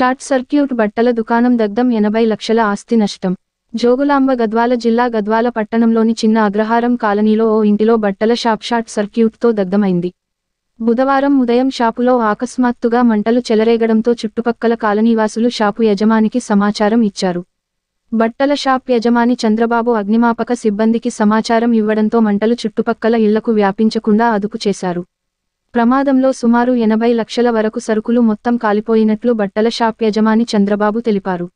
Short circuit బట్టల దుకాణం దగ్ధం 80 లక్షల ఆస్తి నష్టం. జోగులాంబ గద్వాల జిల్లా గద్వాల పట్టణంలోని చిన్న అగ్రహారం కాలనీలో ఓ ఇంటిలో బట్టల షాప్ షార్ట్ సర్క్యూట్తో దగ్ధమైంది. బుధవారం ఉదయం షాపులో అకస్మాత్తుగా మంటలు చెలరేగడంతో చుట్టుపక్కల కాలనీవాసులు షాపు యజమానికి సమాచారం ఇచ్చారు. బట్టల షాప్ యజమాని చంద్రబాబు అగ్నిమాపక సిబ్బందికి సమాచారం ఇవ్వడంతో మంటలు చుట్టుపక్కల ఇళ్లకు వ్యాపించకుండా అదుపు చేశారు. ప్రమాదంలో సుమారు 80 లక్షల వరకు సరుకులు మొత్తం కాలిపోయినట్లు బట్టల షాప్ యజమాని చంద్రబాబు తెలిపారు.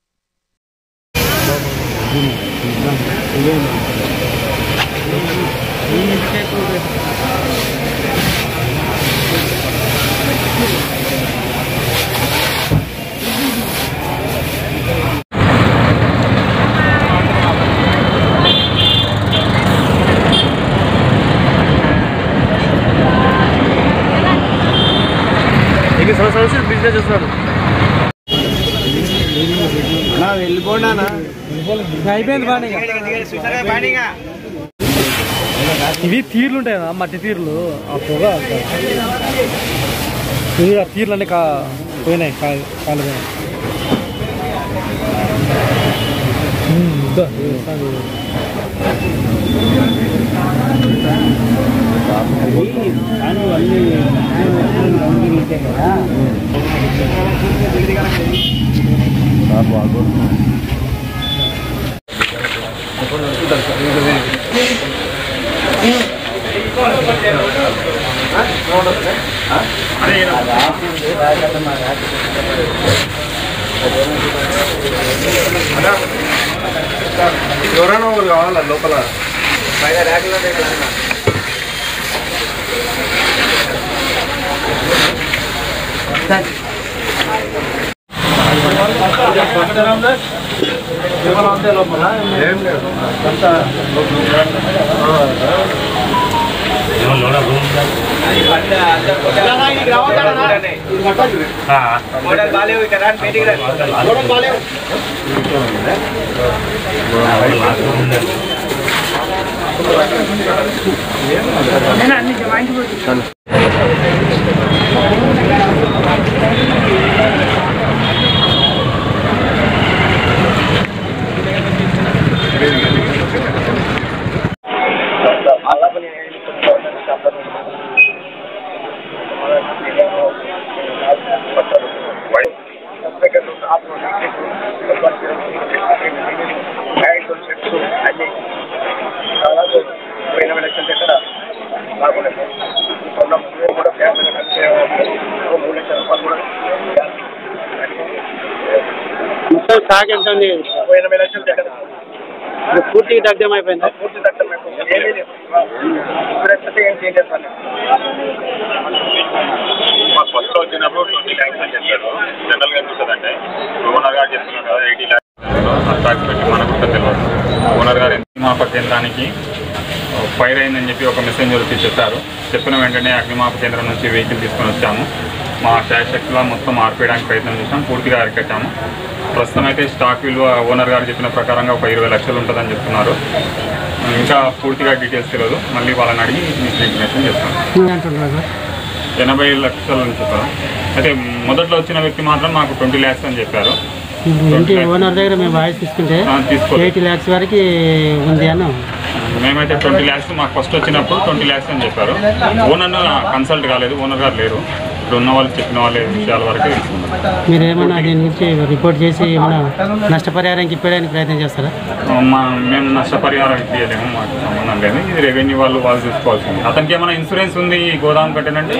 బిజినెస్ చేస్తున్నాడు అయిపోయింది బాగా. ఇవి తీర్లు ఉంటాయి కదా, మట్టి తీర్లు. ఆ పొగ ఆ తీర్లు అన్నీ పోయినాయి, కాలిపోయినాయి. ఎవరైనా ఒకరు కావాలా లోపల ఏం లేదు. స్టాక్ ఎంత ఉంది? 80 లక్షలు దగ్గర పూర్తిగా దగ్ధం అయిపోయిందా? పూర్తి దగ్ధం అయిపోయింది. ఏం చేయాలి? మాకు ఫస్ట్ వచ్చినప్పుడు 20 lakhs అని చెప్పారు. జనరల్గా చూస్తుందంటే ఓనర్ గారు చెప్తున్నారు కదా 80 lakhs స్టాక్స్ పెట్టి మనకు కూడా తెలియదు. ఓనర్ గారు అగ్నిమాపక కేంద్రానికి ఫైర్ అయిందని చెప్పి ఒక మెసేంజర్ వచ్చి చెప్పారు. చెప్పిన వెంటనే అగ్నిమాపక కేంద్రం నుంచి వెహికల్ తీసుకొని వచ్చాము. మా శాయశక్తిలో మొత్తం ఆర్పేయడానికి ప్రయత్నం చేసాం, పూర్తిగా అరికట్టాము. ప్రస్తుతం అయితే స్టాక్ విలువ ఓనర్ గారు చెప్పిన ప్రకారంగా ఒక 20 లక్షలు ఉంటుందని చెప్తున్నారు. ఇంకా పూర్తిగా డీటెయిల్స్ తెలియదు, మళ్ళీ వాళ్ళని అడిగి మీకు ఇన్ఫర్మేషన్ చెప్తాను. 80 లక్షలు అని చెప్పారు. అయితే మొదట్లో వచ్చిన వ్యక్తి మాత్రం మాకు 20 lakhs అని చెప్పారు. ఓనర్ దగ్గర మేము వాయిస్ తీసుకుంటే 80 lakhs వరకు ఉంది అన్న. మేమైతే 20 lakhs మాకు ఫస్ట్ వచ్చినప్పుడు 20 lakhs అని చెప్పారు. ఓనర్ కన్సల్ట్ కాలేదు, ఓనర్ గారు లేరు. ఇప్పుడు ఉన్న వాళ్ళు చెప్పిన వాళ్ళ విషయాల వరకు తెలుసుకున్నారు. మీరు ఏమన్నా దీని గురించి రిపోర్ట్ చేసి ఏమైనా నష్టపరిహారం ఇప్పడానికి ప్రయత్నం చేస్తారా? మేము నష్టపరిహారం ఇవ్వలేము, మాకు సంబంధం లేదు. ఇది రెవెన్యూ వాళ్ళు చూసుకోవాల్సింది. అతనికి ఏమైనా ఇన్సూరెన్స్ ఉంది గోదాం కట్టినంటే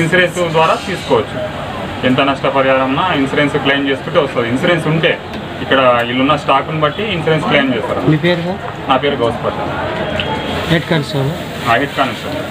ఇన్సూరెన్స్ ద్వారా తీసుకోవచ్చు. ఎంత నష్టపరిహారం ఇన్సూరెన్స్ క్లెయిమ్ చేసుకుంటే వస్తుంది. ఇన్సూరెన్స్ ఉంటే ఇక్కడ ఇల్లున్న స్టాక్ని బట్టి ఇన్సూరెన్స్ క్లెయిమ్ చేస్తారు. మీ పేరు? నా పేరు గౌస్ పట్ల, హెడ్ కానిస్టేబుల్. Head constable.